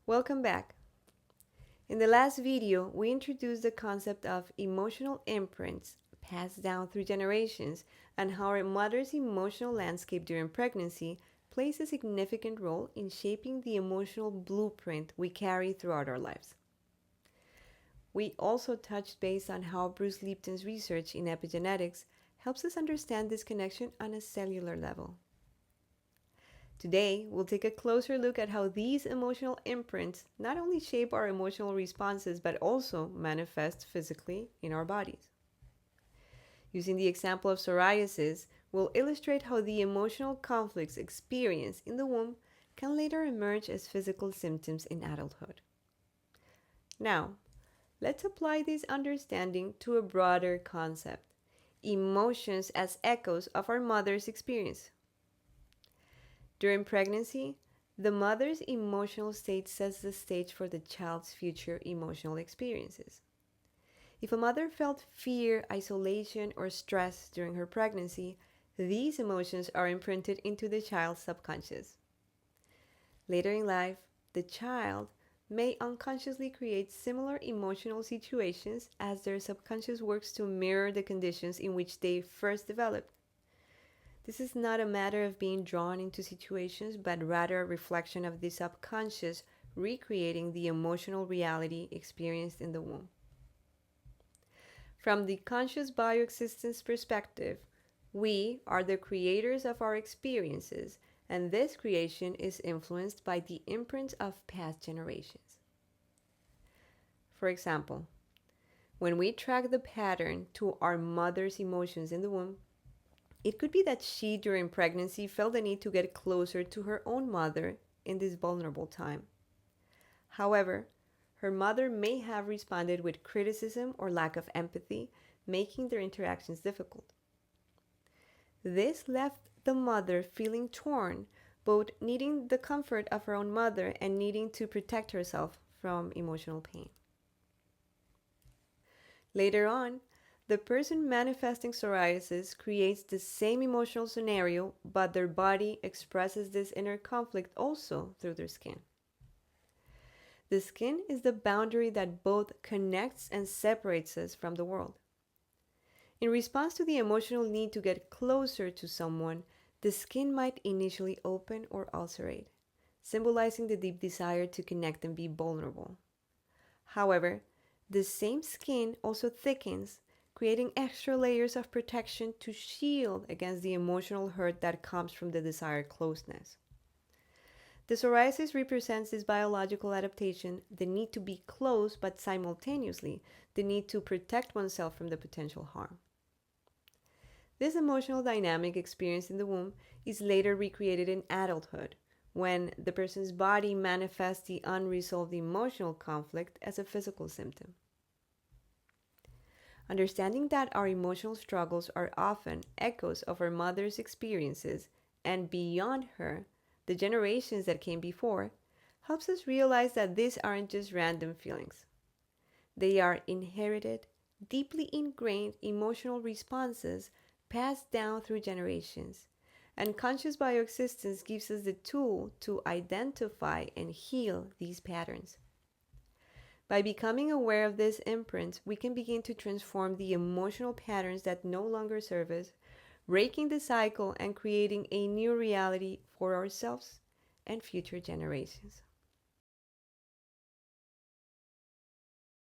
Welcome back. In the last video, we introduced the concept of emotional imprints passed down through generations and how our mother's emotional landscape during pregnancy plays a significant role in shaping the emotional blueprint we carry throughout our lives. We also touched base on how Bruce Lipton's research in epigenetics helps us understand this connection on a cellular level. Today, we'll take a closer look at how these emotional imprints not only shape our emotional responses but also manifest physically in our bodies. Using the example of psoriasis, we'll illustrate how the emotional conflicts experienced in the womb can later emerge as physical symptoms in adulthood. Now, let's apply this understanding to a broader concept: emotions as echoes of our mother's experience. During pregnancy, the mother's emotional state sets the stage for the child's future emotional experiences. If a mother felt fear, isolation, or stress during her pregnancy, these emotions are imprinted into the child's subconscious. Later in life, the child may unconsciously create similar emotional situations as their subconscious works to mirror the conditions in which they first developed. This is not a matter of being drawn into situations, but rather a reflection of the subconscious recreating the emotional reality experienced in the womb. From the conscious bioexistence perspective, we are the creators of our experiences, and this creation is influenced by the imprints of past generations. For example, when we track the pattern to our mother's emotions in the womb, it could be that she, during pregnancy, felt the need to get closer to her own mother in this vulnerable time. However, her mother may have responded with criticism or lack of empathy, making their interactions difficult. This left the mother feeling torn, both needing the comfort of her own mother and needing to protect herself from emotional pain. Later on, the person manifesting psoriasis creates the same emotional scenario, but their body expresses this inner conflict also through their skin. The skin is the boundary that both connects and separates us from the world. In response to the emotional need to get closer to someone, the skin might initially open or ulcerate, symbolizing the deep desire to connect and be vulnerable. However, the same skin also thickens, creating extra layers of protection to shield against the emotional hurt that comes from the desired closeness. The psoriasis represents this biological adaptation, the need to be close, but simultaneously the need to protect oneself from the potential harm. This emotional dynamic experienced in the womb is later recreated in adulthood, when the person's body manifests the unresolved emotional conflict as a physical symptom. Understanding that our emotional struggles are often echoes of our mother's experiences and beyond her, the generations that came before, helps us realize that these aren't just random feelings. They are inherited, deeply ingrained emotional responses passed down through generations, and conscious bioexistence gives us the tool to identify and heal these patterns. By becoming aware of this imprint, we can begin to transform the emotional patterns that no longer serve us, breaking the cycle and creating a new reality for ourselves and future generations.